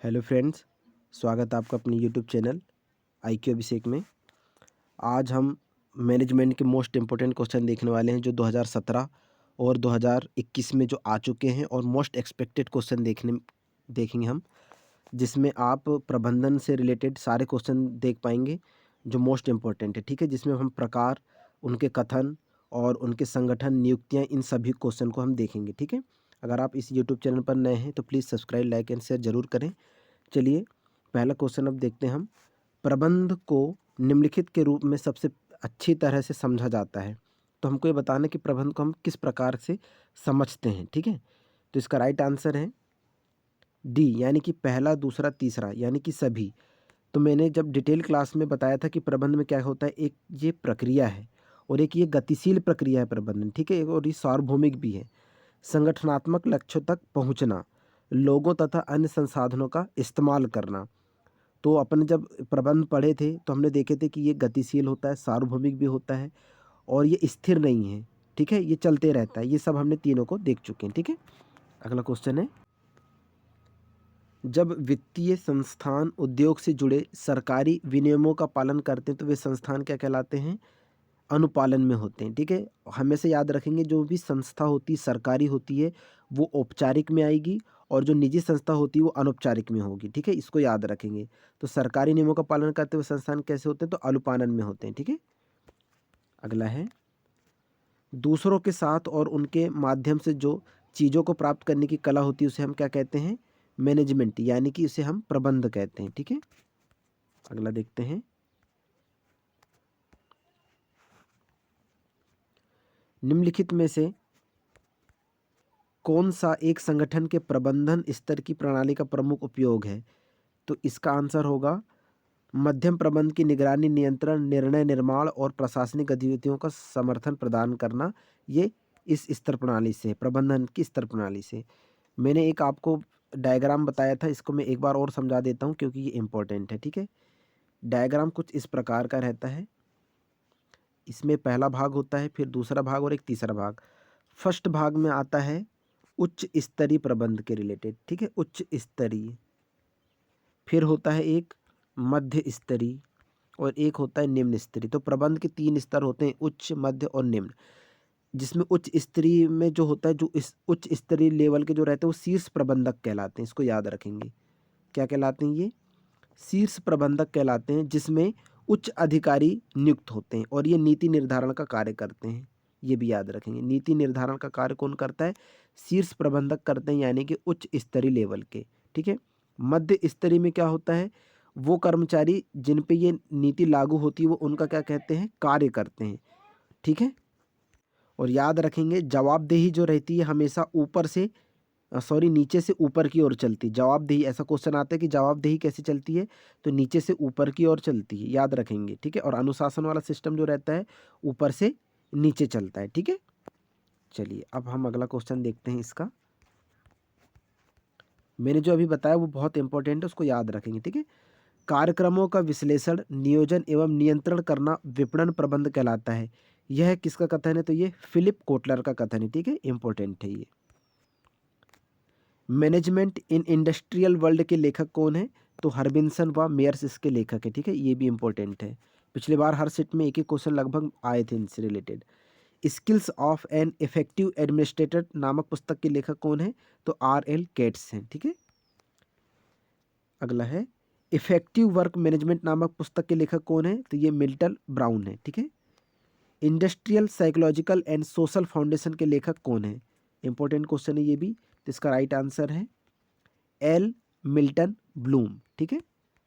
Hello friends, स्वागत है आपका अपने यूट्यूब चैनल IQ अभिषेक में। आज हम मैनेजमेंट के मोस्ट इम्पोर्टेंट क्वेश्चन देखने वाले हैं जो 2017 और 2021 में जो आ चुके हैं और मोस्ट एक्सपेक्टेड क्वेश्चन देखेंगे हम, जिसमें आप प्रबंधन से रिलेटेड सारे क्वेश्चन देख पाएंगे जो मोस्ट इम्पोर्टेंट है। ठीक है, जिसमें हम प्रकार, उनके कथन और उनके संगठन, नियुक्तियाँ, इन सभी क्वेश्चन को हम देखेंगे। ठीक है, अगर आप इस यूट्यूब चैनल पर नए हैं तो please subscribe, like and share ज़रूर करें। चलिए पहला क्वेश्चन अब देखते हैं हम। प्रबंध को निम्नलिखित के रूप में सबसे अच्छी तरह से समझा जाता है। तो हमको ये बताना है कि प्रबंध को हम किस प्रकार से समझते हैं। ठीक है, तो इसका राइट आंसर है डी, यानी कि पहला, दूसरा, तीसरा, यानी कि सभी। तो मैंने जब डिटेल क्लास में बताया था कि प्रबंध में क्या होता है, एक ये प्रक्रिया है और एक ये गतिशील प्रक्रिया है प्रबंधन। ठीक है, और ये सार्वभौमिक भी है। संगठनात्मक लक्ष्यों तक पहुंचना, लोगों तथा अन्य संसाधनों का इस्तेमाल करना। तो अपन जब प्रबंध पढ़े थे तो हमने देखे थे कि ये गतिशील होता है, सार्वभौमिक भी होता है और ये स्थिर नहीं है। ठीक है, ये चलते रहता है। ये सब हमने तीनों को देख चुके हैं। ठीक है, अगला क्वेश्चन है, जब वित्तीय संस्थान उद्योग से जुड़े सरकारी विनियमों का पालन करते हैं तो वे संस्थान क्या कहलाते हैं? अनुपालन में होते हैं। ठीक है, हमेशा याद रखेंगे जो भी संस्था होती है सरकारी होती है वो औपचारिक में आएगी और जो निजी संस्था होती है वो अनौपचारिक में होगी। ठीक है, इसको याद रखेंगे। तो सरकारी नियमों का पालन करते हुए संस्थान कैसे होते हैं? तो अनुपालन में होते हैं। ठीक है, अगला है, दूसरों के साथ और उनके माध्यम से जो चीज़ों को प्राप्त करने की कला होती है उसे हम क्या कहते हैं? मैनेजमेंट, यानी कि उसे हम प्रबंध कहते हैं। ठीक है, अगला देखते हैं, निम्नलिखित में से कौन सा एक संगठन के प्रबंधन स्तर की प्रणाली का प्रमुख उपयोग है? तो इसका आंसर होगा मध्यम प्रबंध की निगरानी, नियंत्रण, निर्णय निर्माण और प्रशासनिक गतिविधियों का समर्थन प्रदान करना। ये इस स्तर प्रणाली से, प्रबंधन की स्तर प्रणाली से। मैंने एक आपको डायग्राम बताया था, इसको मैं एक बार और समझा देता हूँ क्योंकि ये इम्पोर्टेंट है। ठीक है, डायग्राम कुछ इस प्रकार का रहता है। इसमें पहला भाग होता है, फिर दूसरा भाग और एक तीसरा भाग। फर्स्ट भाग में आता है उच्च स्तरीय प्रबंध के रिलेटेड। ठीक है, उच्च स्तरीय। फिर होता है एक मध्य स्तरीय और एक होता है निम्न स्तरीय। तो प्रबंध के 3 स्तर होते हैं, उच्च, मध्य और निम्न। जिसमें उच्च स्तरीय में जो होता है, जो इस उच्च स्तरीय लेवल के जो रहते हैं वो शीर्ष प्रबंधक कहलाते हैं। इसको याद रखेंगे, क्या कहलाते हैं ये? शीर्ष प्रबंधक कहलाते हैं, जिसमें उच्च अधिकारी नियुक्त होते हैं और ये नीति निर्धारण का कार्य करते हैं। ये भी याद रखेंगे, नीति निर्धारण का कार्य कौन करता है? शीर्ष प्रबंधक करते हैं, यानी कि उच्च स्तरीय लेवल के। ठीक है, मध्य स्तरीय में क्या होता है? वो कर्मचारी जिन पे ये नीति लागू होती है वो उनका क्या कहते हैं? कार्य करते हैं। ठीक है, और याद रखेंगे जवाबदेही जो रहती है हमेशा ऊपर से सॉरी नीचे से ऊपर की ओर चलती है। जवाबदेही, ऐसा क्वेश्चन आता है कि जवाबदेही कैसे चलती है? तो नीचे से ऊपर की ओर चलती है, याद रखेंगे। ठीक है, और अनुशासन वाला सिस्टम जो रहता है ऊपर से नीचे चलता है। ठीक है, चलिए अब हम अगला क्वेश्चन देखते हैं। इसका मैंने जो अभी बताया वो बहुत इंपॉर्टेंट है, उसको याद रखेंगे। ठीक है, कार्यक्रमों का विश्लेषण, नियोजन एवं नियंत्रण करना विपणन प्रबंध कहलाता है। यह किसका कथन है? तो ये फिलिप कोटलर का कथन है। ठीक है, इंपॉर्टेंट है ये। मैनेजमेंट इन इंडस्ट्रियल वर्ल्ड के लेखक कौन है? तो हरबिन्सन व मेयर्स इसके लेखक है। ठीक है, ये भी इंपॉर्टेंट है। पिछली बार हर सेट में एक एक क्वेश्चन लगभग आए थे इनसे related. Skills of an effective administrator नामक पुस्तक के लेखक कौन है? तो RL गेट्स हैं। ठीक है, अगला है, इफेक्टिव वर्क मैनेजमेंट नामक पुस्तक के लेखक कौन है? तो ये मिल्टन ब्राउन है। ठीक है, industrial psychological and social foundation के लेखक कौन है? इंपॉर्टेंट क्वेश्चन है ये भी। तो इसका राइट आंसर है L मिल्टन ब्लूम। ठीक है,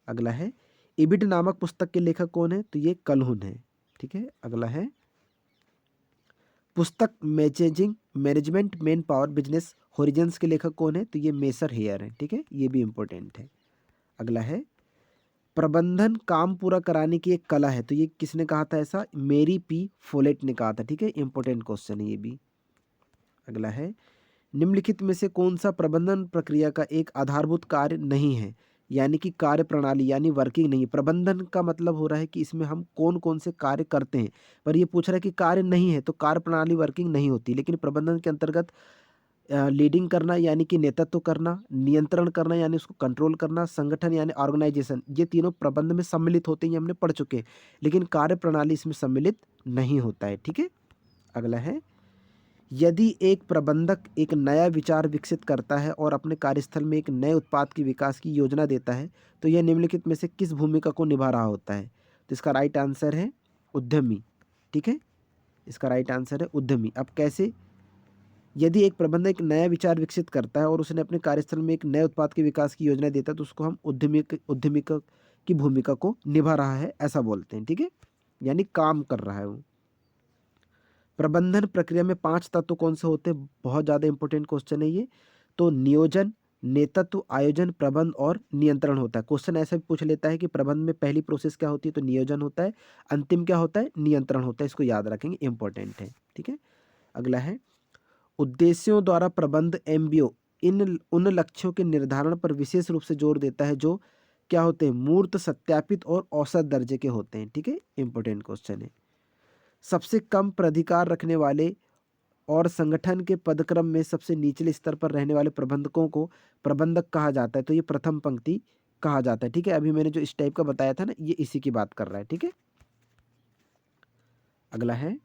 अगला है, इबिड नामक पुस्तक के लेखक कौन है? तो ये कलहुन है। ठीक है, अगला है, पुस्तक managing management main power business Horizons के लेखक कौन है? तो ये मेसर हेयर है। ठीक है, ये भी इंपॉर्टेंट है। अगला है, प्रबंधन काम पूरा कराने की एक कला है। तो ये किसने कहा था ऐसा? मेरी P फोलेट ने कहा था। ठीक है, इंपॉर्टेंट क्वेश्चन है ये भी। अगला है, निम्नलिखित में से कौन सा प्रबंधन प्रक्रिया का एक आधारभूत कार्य नहीं है? यानी कि कार्य प्रणाली, यानी वर्किंग नहीं है। प्रबंधन का मतलब हो रहा है कि इसमें हम कौन कौन से कार्य करते हैं, पर ये पूछ रहा है कि कार्य नहीं है तो कार्य प्रणाली वर्किंग नहीं होती। लेकिन प्रबंधन के अंतर्गत लीडिंग करना यानी कि नेतृत्व करना, नियंत्रण करना यानी उसको कंट्रोल करना, संगठन यानी ऑर्गेनाइजेशन, ये तीनों प्रबंध में सम्मिलित होते हैं, ये हमने पढ़ चुके हैं। लेकिन कार्यप्रणाली इसमें सम्मिलित नहीं होता है, ठीक है। अगला है, यदि एक प्रबंधक एक नया विचार विकसित करता है और अपने कार्यस्थल में एक नए उत्पाद की विकास की योजना देता है, तो यह निम्नलिखित में से किस भूमिका को निभा रहा होता है? तो इसका राइट आंसर है उद्यमी, ठीक है। इसका राइट आंसर है उद्यमी। अब कैसे? यदि एक प्रबंधक एक नया विचार विकसित करता है और उसने अपने कार्यस्थल में एक नए उत्पाद के विकास की योजना देता है, तो उसको हम उद्यमी की भूमिका को निभा रहा है ऐसा बोलते हैं, ठीक है। यानी काम कर रहा है वो। प्रबंधन प्रक्रिया में 5 तत्व कौन से होते हैं? बहुत ज़्यादा इंपॉर्टेंट क्वेश्चन है ये। तो नियोजन, नेतृत्व, आयोजन, प्रबंध और नियंत्रण होता है। क्वेश्चन ऐसे भी पूछ लेता है कि प्रबंध में पहली प्रोसेस क्या होती है? तो नियोजन होता है। अंतिम क्या होता है? नियंत्रण होता है। इसको याद रखेंगे, इंपॉर्टेंट है, ठीक है। अगला है, उद्देश्यों द्वारा प्रबंध एमबीओ इन उन लक्ष्यों के निर्धारण पर विशेष रूप से जोर देता है जो क्या होते हैं? मूर्त, सत्यापित और औसत दर्जे के होते हैं, ठीक है। इंपॉर्टेंट क्वेश्चन है। सबसे कम प्राधिकार रखने वाले और संगठन के पदक्रम में सबसे निचले स्तर पर रहने वाले प्रबंधकों को प्रबंधक कहा जाता है। तो ये प्रथम पंक्ति कहा जाता है, ठीक है। अभी मैंने जो इस टाइप का बताया था ना, ये इसी की बात कर रहा है, ठीक है। अगला है,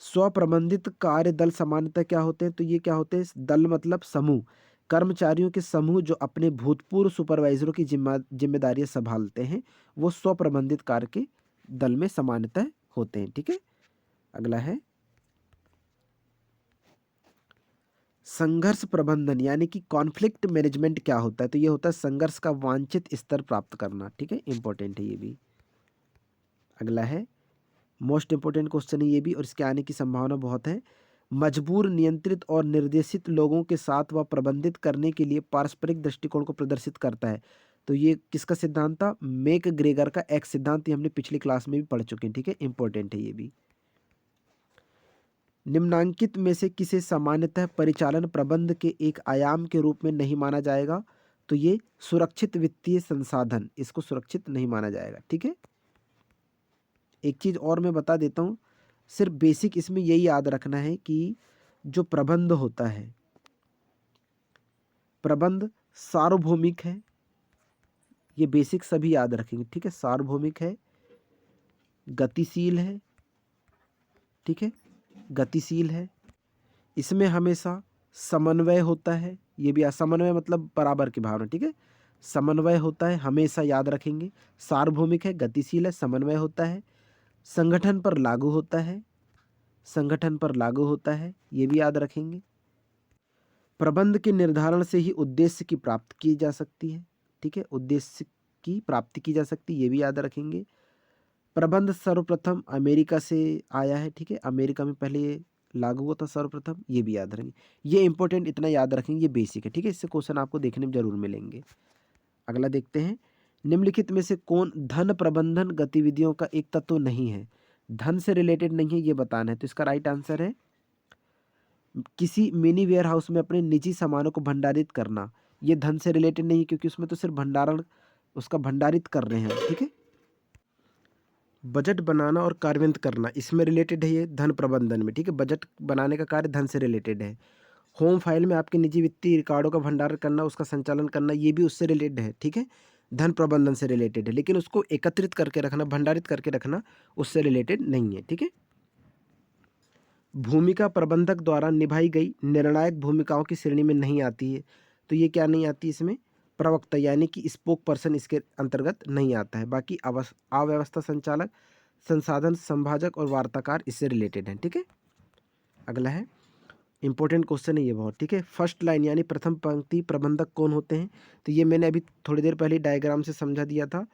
स्वप्रबंधित कार्य दल सामान्यतः क्या होते हैं? तो ये क्या होते हैं? दल मतलब समूह, कर्मचारियों के समूह जो अपने भूतपूर्व सुपरवाइजरों की जिम्मेदारियां संभालते हैं, वो स्वप्रबंधित कार्य के दल में सामान्यतः होते हैं, ठीक है। अगला है, संघर्ष प्रबंधन यानी कि कॉन्फ्लिक्ट मैनेजमेंट क्या होता है? तो ये होता है संघर्ष का वांछित स्तर प्राप्त करना, ठीक है। इंपॉर्टेंट है ये भी। अगला है, मोस्ट इंपॉर्टेंट क्वेश्चन है ये भी, और इसके आने की संभावना बहुत है। मजबूर, नियंत्रित और निर्देशित लोगों के साथ वह प्रबंधित करने के लिए पारस्परिक दृष्टिकोण को प्रदर्शित करता है। तो ये किसका सिद्धांत था? मैक ग्रेगर का एक सिद्धांत, ये हमने पिछली क्लास में भी पढ़ चुके हैं, ठीक है। इंपॉर्टेंट है ये भी। निम्नांकित में से किसे सामान्यतः परिचालन प्रबंध के एक आयाम के रूप में नहीं माना जाएगा? तो ये सुरक्षित वित्तीय संसाधन, इसको सुरक्षित नहीं माना जाएगा, ठीक है। एक चीज और मैं बता देता हूँ, सिर्फ बेसिक इसमें यही याद रखना है कि जो प्रबंध होता है, प्रबंध सार्वभौमिक है, ये बेसिक सभी याद रखेंगे, ठीक है। सार्वभौमिक है, गतिशील है, ठीक है, गतिशील है, इसमें हमेशा समन्वय होता है। ये भी समन्वय मतलब बराबर की भावना, ठीक है। समन्वय होता है, हमेशा याद रखेंगे। सार्वभौमिक है, गतिशील है, समन्वय होता है, संगठन पर लागू होता है, संगठन पर लागू होता है, ये भी याद रखेंगे। प्रबंध के निर्धारण से ही उद्देश्य की प्राप्ति की जा सकती है, ठीक है। उद्देश्य की प्राप्ति की जा सकती है, ये भी याद रखेंगे। प्रबंध सर्वप्रथम अमेरिका से आया है, ठीक है। अमेरिका में पहले ये लागू हुआ था सर्वप्रथम, ये भी याद रखेंगे। ये इंपॉर्टेंट, इतना याद रखेंगे, ये बेसिक है, ठीक है। इससे क्वेश्चन आपको देखने में जरूर मिलेंगे। अगला देखते हैं, निम्नलिखित में से कौन धन प्रबंधन गतिविधियों का एक तत्व नहीं है? धन से रिलेटेड नहीं है, ये बताना है। तो इसका राइट आंसर है, किसी मिनी वेयर हाउस में अपने निजी सामानों को भंडारित करना। ये धन से रिलेटेड नहीं है, क्योंकि उसमें तो सिर्फ भंडारण, उसका भंडारित कर रहे हैं, ठीक है। बजट बनाना और कार्यान्वित करना, इसमें रिलेटेड है ये धन प्रबंधन में, ठीक है। बजट बनाने का कार्य धन से रिलेटेड है। होम फाइल में आपके निजी वित्तीय रिकॉर्डों का भंडारण करना, उसका संचालन करना, ये भी उससे रिलेटेड है, ठीक है। धन प्रबंधन से रिलेटेड है, लेकिन उसको एकत्रित करके रखना, भंडारित करके रखना, उससे रिलेटेड नहीं है, ठीक है। भूमिका प्रबंधक द्वारा निभाई गई निर्णायक भूमिकाओं की श्रेणी में नहीं आती है। तो ये क्या नहीं आती इसमें? प्रवक्ता यानी कि स्पोक पर्सन इसके अंतर्गत नहीं आता है। बाकी अव्यवस्था संचालक, संसाधन संभाजक और वार्ताकार इससे रिलेटेड हैं, ठीक है। अगला है, इंपॉर्टेंट क्वेश्चन है ये बहुत, ठीक है। फर्स्ट लाइन यानी प्रथम पंक्ति प्रबंधक कौन होते हैं? तो ये मैंने अभी थोड़ी देर पहले डायग्राम से समझा दिया था।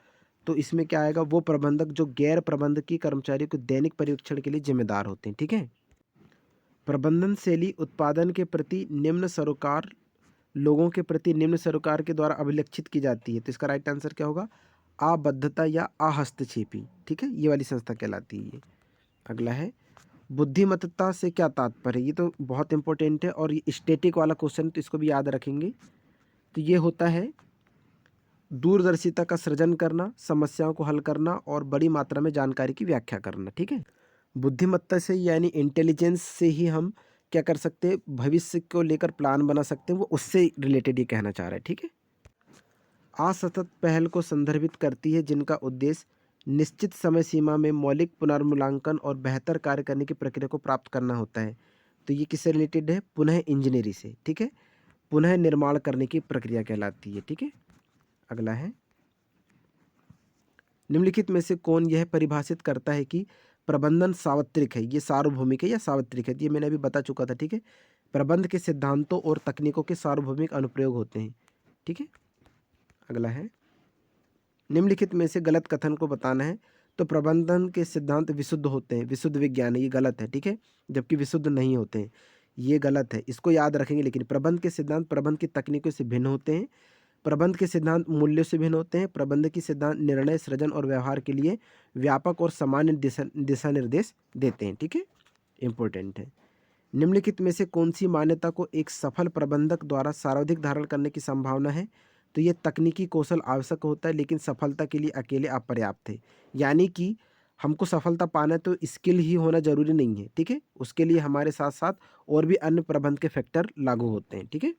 तो इसमें क्या आएगा? वो प्रबंधक जो गैर प्रबंधकीय कर्मचारियों के दैनिक पर्यवेक्षण के लिए जिम्मेदार होते हैं, ठीक है। प्रबंधन शैली उत्पादन के प्रति निम्न सरोकार, लोगों के प्रति निम्न सरोकार के द्वारा अभिलक्षित की जाती है। तो इसका राइट आंसर क्या होगा? आबद्धता या आहस्तक्षेपी, ठीक है। ये वाली संस्था कहलाती है ये। अगला है, बुद्धिमत्ता से क्या तात्पर्य है? ये तो बहुत इंपॉर्टेंट है और ये स्टैटिक वाला क्वेश्चन, तो इसको भी याद रखेंगे। तो ये होता है दूरदर्शिता का सृजन करना, समस्याओं को हल करना और बड़ी मात्रा में जानकारी की व्याख्या करना, ठीक है। बुद्धिमत्ता से यानी इंटेलिजेंस से ही हम क्या कर सकते हैं, भविष्य को लेकर प्लान बना सकते हैं, वो उससे रिलेटेड ये कहना चाह रहा है। ठीक है, असतत पहल को संदर्भित करती है जिनका उद्देश्य निश्चित समय सीमा में मौलिक पुनर्मूल्यांकन और बेहतर कार्य करने की प्रक्रिया को प्राप्त करना होता है। तो ये किससे रिलेटेड है, पुनः इंजीनियरिंग से। ठीक है, पुनः निर्माण करने की प्रक्रिया कहलाती है। ठीक है, अगला है, निम्नलिखित में से कौन यह परिभाषित करता है कि प्रबंधन सार्वत्रिक है, ये सार्वभौमिक है या सार्वत्रिक है। ये मैंने अभी बता चुका था। ठीक है, प्रबंध के सिद्धांतों और तकनीकों के सार्वभौमिक अनुप्रयोग होते हैं। ठीक है, अगला है, निम्नलिखित में से गलत कथन को बताना है। तो प्रबंधन के सिद्धांत विशुद्ध होते हैं, विशुद्ध विज्ञान है, ये गलत है। ठीक है, जबकि विशुद्ध नहीं होते हैं, ये गलत है, इसको याद रखेंगे। लेकिन प्रबंध के सिद्धांत प्रबंध की तकनीकों से भिन्न होते हैं, प्रबंध के सिद्धांत मूल्यों से भिन्न होते हैं, प्रबंध की सिद्धांत निर्णय सृजन और व्यवहार के लिए व्यापक और सामान्य दिशा निर्देश देते हैं। ठीक है, इंपॉर्टेंट है। निम्नलिखित में से कौन सी मान्यता को एक सफल प्रबंधक द्वारा सर्वाधिक धारण करने की संभावना है। तो ये तकनीकी कौशल आवश्यक होता है, लेकिन सफलता के लिए अकेले अपर्याप्त है। यानी कि हमको सफलता पाना है तो स्किल ही होना जरूरी नहीं है। ठीक है, उसके लिए हमारे साथ साथ और भी अन्य प्रबंध के फैक्टर लागू होते हैं। ठीक है,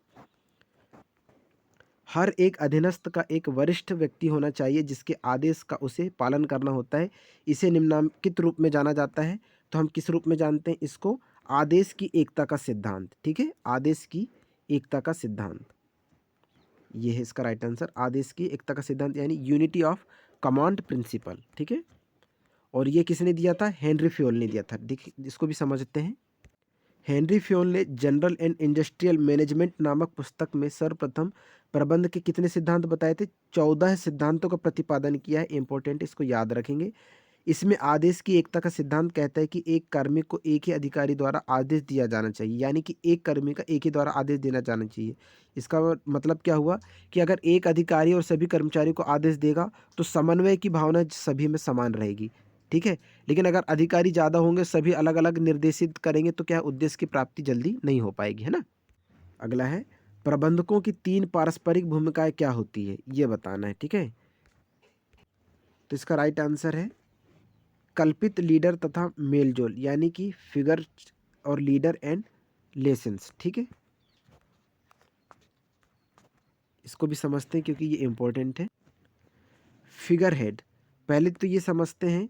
हर एक अधीनस्थ का एक वरिष्ठ व्यक्ति होना चाहिए जिसके आदेश का उसे पालन करना होता है। इसे निम्नलिखित रूप में जाना जाता है। तो हम किस रूप में जानते हैं इसको, आदेश की एकता का सिद्धांत। ठीक है, आदेश की एकता का सिद्धांत, ये है इसका राइट आंसर। आदेश की एकता का सिद्धांत यानी यूनिटी ऑफ कमांड प्रिंसिपल। ठीक है, और ये किसने दिया था, हेनरी फ्योल ने दिया था। देखिए इसको भी समझते हैं। हेनरी फ्योल ने जनरल एंड इंडस्ट्रियल मैनेजमेंट नामक पुस्तक में सर्वप्रथम प्रबंध के कितने सिद्धांत बताए थे, 14 सिद्धांतों का प्रतिपादन किया है। इंपॉर्टेंट, इसको याद रखेंगे। इसमें आदेश की एकता का सिद्धांत कहता है कि एक कार्मिक को एक ही अधिकारी द्वारा आदेश दिया जाना चाहिए, यानी कि एक कर्मी का एक ही द्वारा आदेश देना जाना चाहिए। इसका मतलब क्या हुआ कि अगर एक अधिकारी और सभी कर्मचारी को आदेश देगा तो समन्वय की भावना सभी में समान रहेगी। ठीक है, लेकिन अगर अधिकारी ज़्यादा होंगे, सभी अलग अलग निर्देशित करेंगे, तो क्या उद्देश्य की प्राप्ति जल्दी नहीं हो पाएगी, है ना। अगला है, प्रबंधकों की 3 पारस्परिक भूमिकाएं क्या होती है, ये बताना है। ठीक है, तो इसका राइट आंसर है कल्पित लीडर तथा मेलजोल, यानी कि फिगर और लीडर एंड लेसन्स। ठीक है, इसको भी समझते हैं क्योंकि ये इंपॉर्टेंट है। फिगर हेड, पहले तो ये समझते हैं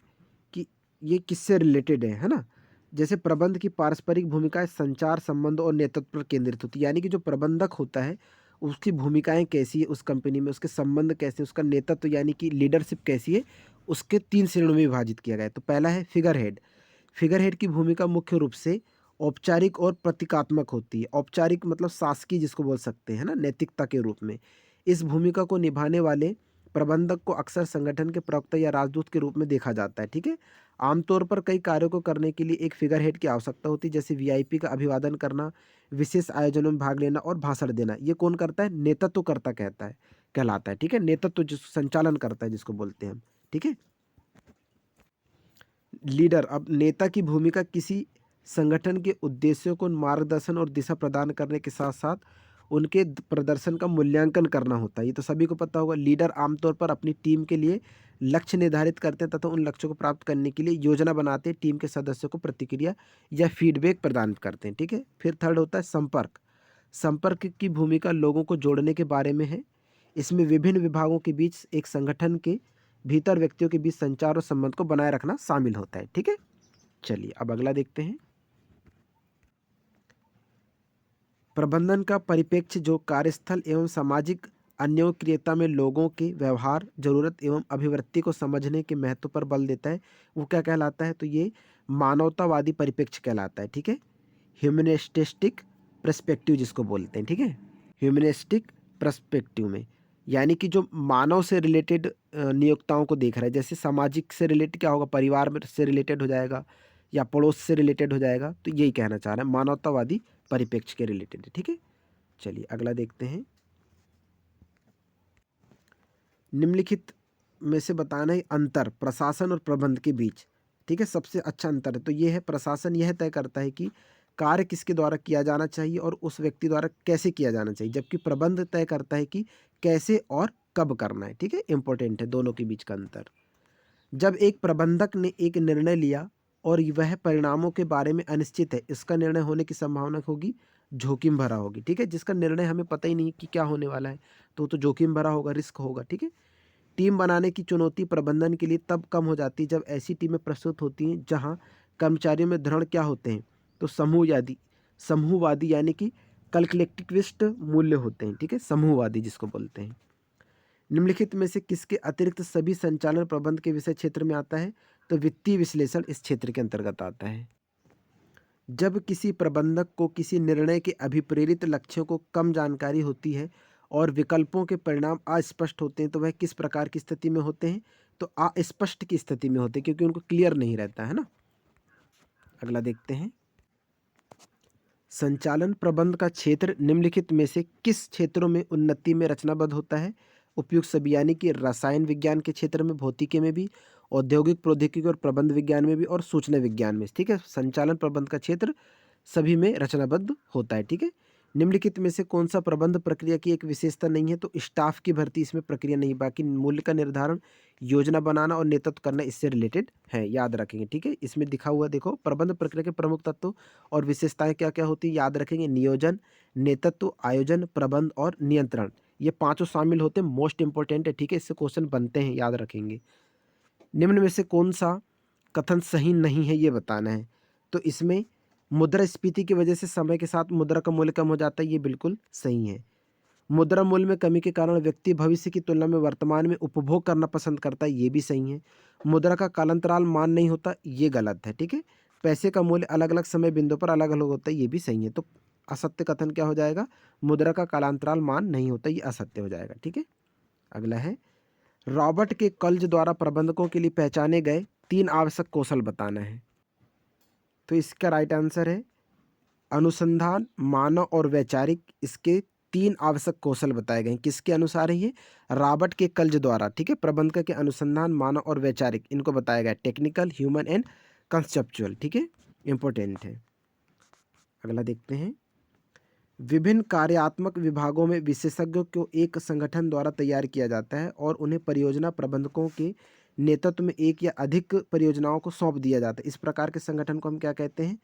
कि ये किससे रिलेटेड है ना। जैसे प्रबंध की पारस्परिक भूमिकाएं संचार, संबंध और नेतृत्व पर केंद्रित होती है, यानी कि जो प्रबंधक होता है उसकी भूमिकाएं कैसी है उस कंपनी में, उसके संबंध कैसे, उसका नेतृत्व यानी कि लीडरशिप कैसी है, उसके 3 श्रेणियों में विभाजित किया गया है। तो पहला है फिगर हेड। फिगर हेड की भूमिका मुख्य रूप से औपचारिक और प्रतीकात्मक होती है। औपचारिक मतलब शासकीय जिसको बोल सकते हैं ना, नैतिकता के रूप में। इस भूमिका को निभाने वाले प्रबंधक को अक्सर संगठन के प्रवक्ता या राजदूत के रूप में देखा जाता है। ठीक है, आमतौर पर कई कार्यों को करने के लिए एक फिगर हेड की आवश्यकता होती है, जैसे वीआईपी का अभिवादन करना, विशेष आयोजनों में भाग लेना और भाषण देना। ये कौन करता है, नेतृत्व करता कहता है कहलाता है। ठीक है, नेतृत्व जिस संचालन करता है जिसको बोलते हैं हम। ठीक है, लीडर, अब नेता की भूमिका किसी संगठन के उद्देश्यों को मार्गदर्शन और दिशा प्रदान करने के साथ साथ उनके प्रदर्शन का मूल्यांकन करना होता है। ये तो सभी को पता होगा। लीडर आमतौर पर अपनी टीम के लिए लक्ष्य निर्धारित करते हैं तथा उन लक्ष्यों को प्राप्त करने के लिए योजना बनाते हैं, टीम के सदस्यों को प्रतिक्रिया या फीडबैक प्रदान करते हैं। ठीक है, फिर थर्ड होता है संपर्क। संपर्क की भूमिका लोगों को जोड़ने के बारे में है। इसमें विभिन्न विभागों के बीच, एक संगठन के भीतर व्यक्तियों के बीच संचार और संबंध को बनाए रखना शामिल होता है। ठीक है, चलिए अब अगला देखते हैं। प्रबंधन का परिप्रेक्ष्य जो कार्यस्थल एवं सामाजिक अन्योन्याश्रियता में लोगों के व्यवहार, जरूरत एवं अभिवृत्ति को समझने के महत्व पर बल देता है, वो क्या कहलाता है, तो ये मानवतावादी परिप्रेक्ष्य कहलाता है। ठीक है, ह्यूमनिस्टिक पर्सपेक्टिव जिसको बोलते हैं। ठीक है, ह्यूमनिस्टिक पर्सपेक्टिव में यानी कि जो मानव से रिलेटेड नियोक्ताओं को देख रहा है। जैसे सामाजिक से रिलेटेड क्या होगा, परिवार में से रिलेटेड हो जाएगा या पड़ोस से रिलेटेड हो जाएगा। तो यही कहना चाह रहे हैं, मानवतावादी परिप्रेक्ष्य के रिलेटेड है। ठीक है, चलिए अगला देखते हैं। निम्नलिखित में से बताना है अंतर प्रशासन और प्रबंध के बीच। ठीक है, सबसे अच्छा अंतर है तो ये है, प्रशासन यह तय करता है कि कार्य किसके द्वारा किया जाना चाहिए और उस व्यक्ति द्वारा कैसे किया जाना चाहिए, जबकि प्रबंध तय करता है कि कैसे और कब करना है। ठीक है, इंपॉर्टेंट है दोनों के बीच का अंतर। जब एक प्रबंधक ने एक निर्णय लिया और वह परिणामों के बारे में अनिश्चित है, इसका निर्णय होने की संभावना होगी जोखिम भरा होगी। ठीक है, जिसका निर्णय हमें पता ही नहीं कि क्या होने वाला है तो जोखिम भरा होगा, रिस्क होगा। ठीक है, टीम बनाने की चुनौती प्रबंधन के लिए तब कम हो जाती है जब ऐसी टीमें प्रस्तुत होती हैं जहां कर्मचारियों में दृढ़ क्या होते हैं, तो समूहवादी यानी कि कलेक्टिविस्ट मूल्य होते हैं। ठीक है, समूहवादी जिसको बोलते हैं। निम्नलिखित में से किसके अतिरिक्त सभी संचालन प्रबंध के विषय क्षेत्र में आता है, तो वित्तीय विश्लेषण इस क्षेत्र के अंतर्गत आता है। जब किसी प्रबंधक को किसी निर्णय के अभिप्रेरित लक्ष्यों को कम जानकारी होती है और विकल्पों के परिणाम अस्पष्ट होते हैं तो वह किस प्रकार की स्थिति में होते हैं, तो अस्पष्ट की स्थिति में होते हैं, क्योंकि उनको क्लियर नहीं रहता है ना। अगला देखते हैं, संचालन प्रबंध का क्षेत्र निम्नलिखित में से किस क्षेत्रों में उन्नति में रचनाबद्ध होता है, उपयुक्त सभी यानी कि रसायन विज्ञान के क्षेत्र में, भौतिकी में भी, औद्योगिक प्रौद्योगिकी और प्रबंध विज्ञान में भी, और सूचना विज्ञान में। ठीक है, संचालन प्रबंध का क्षेत्र सभी में रचनाबद्ध होता है। ठीक है, निम्नलिखित में से कौन सा प्रबंध प्रक्रिया की एक विशेषता नहीं है, तो स्टाफ की भर्ती इसमें प्रक्रिया नहीं, बाकी मूल्य का निर्धारण, योजना बनाना और नेतृत्व करना इससे रिलेटेड है, याद रखेंगे। ठीक है, इसमें दिखा हुआ देखो, प्रबंध प्रक्रिया के प्रमुख तत्व और विशेषताएं क्या क्या होती है, याद रखेंगे। नियोजन, नेतृत्व, आयोजन, प्रबंध और नियंत्रण, ये पांचों शामिल होते हैं, मोस्ट इंपॉर्टेंट है। ठीक है, इससे क्वेश्चन बनते हैं, याद रखेंगे। निम्न में से कौन सा कथन सही नहीं है, ये बताना है। तो इसमें मुद्रास्फीति की वजह से समय के साथ मुद्रा का मूल्य कम हो जाता है, ये बिल्कुल सही है। मुद्रा मूल्य में कमी के कारण व्यक्ति भविष्य की तुलना में वर्तमान में उपभोग करना पसंद करता है, ये भी सही है। मुद्रा का कालांतराल मान नहीं होता, ये गलत है। ठीक है, पैसे का मूल्य अलग अलग समय बिंदु पर अलग अलग होता है, ये भी सही है। तो असत्य कथन क्या हो जाएगा, मुद्रा का कालांतराल मान नहीं होता, ये असत्य हो जाएगा। ठीक है, अगला है, रॉबर्ट के कॉलेज द्वारा प्रबंधकों के लिए पहचाने गए 3 आवश्यक कौशल बताना है। तो इसका राइट आंसर है अनुसंधान, मानव और वैचारिक, इसके 3 आवश्यक कौशल बताए गए हैं। किसके अनुसार है ये, रॉबर्ट के कॉलेज द्वारा। ठीक है, प्रबंधक के अनुसंधान, मानव और वैचारिक, इनको बताया गया, टेक्निकल, ह्यूमन एंड कंसेप्चुअल। ठीक है, इंपॉर्टेंट है। अगला देखते हैं, विभिन्न कार्यात्मक विभागों में विशेषज्ञों को एक संगठन द्वारा तैयार किया जाता है और उन्हें परियोजना प्रबंधकों के नेतृत्व में एक या अधिक परियोजनाओं को सौंप दिया जाता है। इस प्रकार के संगठन को हम क्या कहते हैं,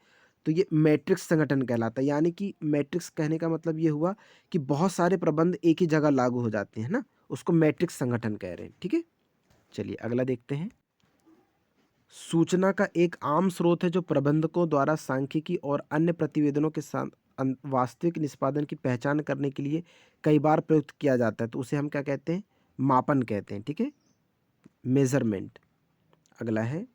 तो ये मैट्रिक्स संगठन कहलाता है। यानी कि मैट्रिक्स कहने का मतलब ये हुआ कि बहुत सारे प्रबंध एक ही जगह लागू हो जाते हैं ना, उसको मैट्रिक्स संगठन कह रहे हैं। ठीक है, चलिए अगला देखते हैं, सूचना का एक आम स्रोत है जो प्रबंधकों द्वारा सांख्यिकी और अन्य प्रतिवेदनों के साथ वास्तविक निष्पादन की पहचान करने के लिए कई बार प्रयुक्त किया जाता है, तो उसे हम क्या कहते हैं, मापन कहते हैं। ठीक है, मेजरमेंट। अगला है,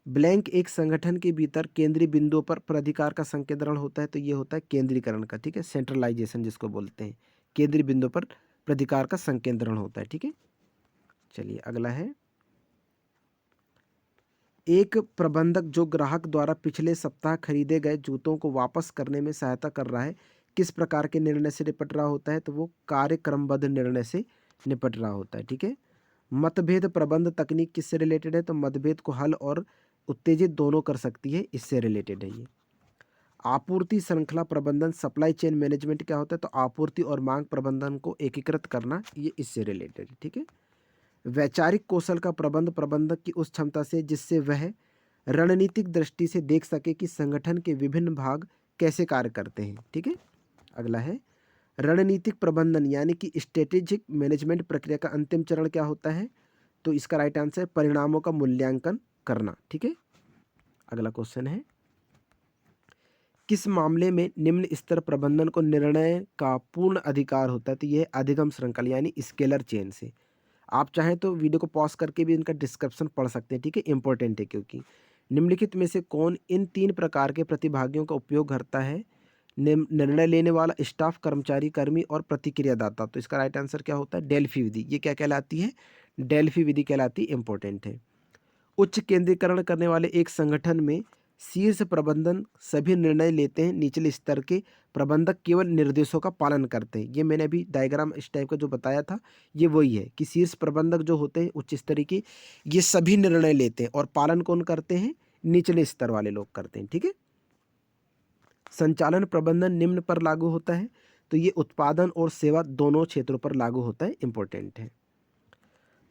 ब्लैंक एक संगठन के भीतर केंद्रीय बिंदुओं पर प्राधिकार का संकेंद्रण होता है, तो ये होता है केंद्रीकरण का। ठीक है, सेंट्रलाइजेशन जिसको बोलते हैं, केंद्रीय बिंदु पर प्राधिकार का संकेंद्रण होता है। ठीक है, चलिए अगला है, एक प्रबंधक जो ग्राहक द्वारा पिछले सप्ताह खरीदे गए जूतों को वापस करने में सहायता कर रहा है, किस प्रकार के निर्णय से निपट रहा होता है, तो वो कार्यक्रमबद्ध निर्णय से निपट रहा होता है। ठीक है, मतभेद प्रबंध तकनीक किससे रिलेटेड है, तो मतभेद को हल और उत्तेजित दोनों कर सकती है, इससे रिलेटेड है ये। आपूर्ति श्रृंखला प्रबंधन, सप्लाई चेन मैनेजमेंट क्या होता है, तो आपूर्ति और मांग प्रबंधन को एकीकृत करना, ये इससे रिलेटेड है। ठीक है, वैचारिक कौशल का प्रबंध प्रबंधक की उस क्षमता से जिससे वह रणनीतिक दृष्टि से देख सके कि संगठन के विभिन्न भाग कैसे कार्य करते हैं। ठीक है, अगला है, रणनीतिक प्रबंधन यानी कि स्ट्रेटेजिक मैनेजमेंट प्रक्रिया का अंतिम चरण क्या होता है, तो इसका राइट आंसर परिणामों का मूल्यांकन करना। ठीक है, अगला क्वेश्चन है, किस मामले में निम्न स्तर प्रबंधन को निर्णय का पूर्ण अधिकार होता है, तो यह अधिगम श्रृंखला यानी स्केलर चेन से। आप चाहें तो वीडियो को पॉज करके भी इनका डिस्क्रिप्शन पढ़ सकते हैं। ठीक है, इंपॉर्टेंट है, क्योंकि निम्नलिखित में से कौन इन 3 प्रकार के प्रतिभागियों का उपयोग करता है, निर्णय लेने वाला, स्टाफ, कर्मचारी, कर्मी और प्रतिक्रियादाता, तो इसका राइट आंसर क्या होता है, डेल्फी विधि। ये क्या कहलाती है, डेल्फी विधि कहलाती है, इंपॉर्टेंट है। उच्च केंद्रीकरण करने वाले एक संगठन में शीर्ष प्रबंधन सभी निर्णय लेते हैं, निचले स्तर के प्रबंधक केवल निर्देशों का पालन करते हैं। ये मैंने अभी डायग्राम इस टाइप का जो बताया था, ये वही है कि शीर्ष प्रबंधक जो होते हैं उच्च स्तरीय के, ये सभी निर्णय लेते हैं और पालन कौन करते हैं, निचले स्तर वाले लोग करते हैं। ठीक है, संचालन प्रबंधन निम्न पर लागू होता है, तो ये उत्पादन और सेवा दोनों क्षेत्रों पर लागू होता है, इंपॉर्टेंट है।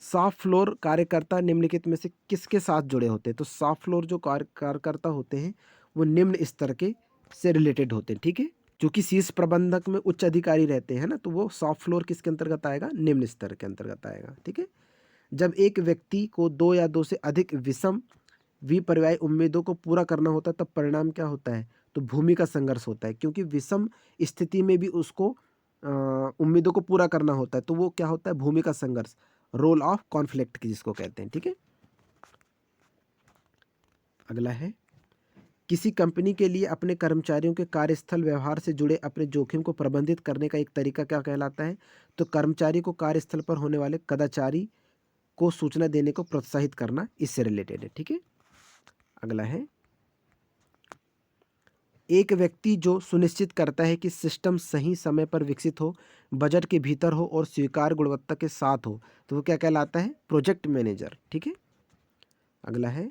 शॉप फ्लोर कार्यकर्ता निम्नलिखित में से किसके साथ जुड़े होते हैं? तो शॉप फ्लोर जो कार्यकर्ता होते हैं वो निम्न स्तर के से रिलेटेड होते हैं, ठीक है। क्योंकि शीर्ष प्रबंधक में उच्च अधिकारी रहते हैं ना, तो वो शॉप फ्लोर किसके अंतर्गत आएगा? निम्न स्तर के अंतर्गत आएगा, ठीक है। जब एक व्यक्ति को दो या दो से अधिक विषम विपर्यायी उम्मीदों को पूरा करना होता है तब परिणाम क्या होता है? तो भूमि का संघर्ष होता है, क्योंकि विषम स्थिति में भी उसको उम्मीदों को पूरा करना होता है, तो वो क्या होता है? भूमि का संघर्ष, रोल ऑफ कॉन्फ्लिक्ट की जिसको कहते हैं, ठीक है। अगला है, किसी कंपनी के लिए अपने कर्मचारियों के कार्यस्थल व्यवहार से जुड़े अपने जोखिम को प्रबंधित करने का एक तरीका क्या कहलाता है? तो कर्मचारी को कार्यस्थल पर होने वाले कदाचारी को सूचना देने को प्रोत्साहित करना इससे रिलेटेड है, ठीक है। अगला है, एक व्यक्ति जो सुनिश्चित करता है कि सिस्टम सही समय पर विकसित हो, बजट के भीतर हो और स्वीकार्य गुणवत्ता के साथ हो, तो वो क्या कहलाता है? प्रोजेक्ट मैनेजर, ठीक है। अगला है,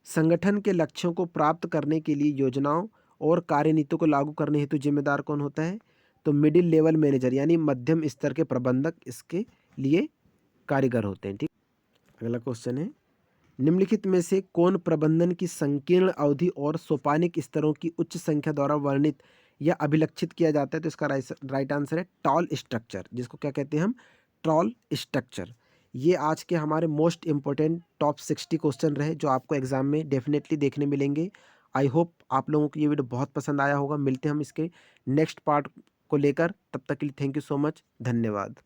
संगठन के लक्ष्यों को प्राप्त करने के लिए योजनाओं और कार्यनीतियों को लागू करने हेतु जिम्मेदार कौन होता है? तो मिडिल लेवल मैनेजर यानी मध्यम स्तर के प्रबंधक इसके लिए कारीगर होते हैं, ठीक। अगला क्वेश्चन है, निम्नलिखित में से कौन प्रबंधन की संकीर्ण अवधि और सोपानिक स्तरों की उच्च संख्या द्वारा वर्णित या अभिलक्षित किया जाता है? तो इसका राइट आंसर है टॉल स्ट्रक्चर, जिसको क्या कहते हैं हम? Tall structure. ये आज के हमारे मोस्ट इंपॉर्टेंट टॉप 60 क्वेश्चन रहे जो आपको एग्जाम में डेफिनेटली देखने मिलेंगे। आई होप आप लोगों को ये वीडियो बहुत पसंद आया होगा। मिलते हैं हम इसके नेक्स्ट पार्ट को लेकर, तब तक के लिए थैंक यू सो मच, धन्यवाद।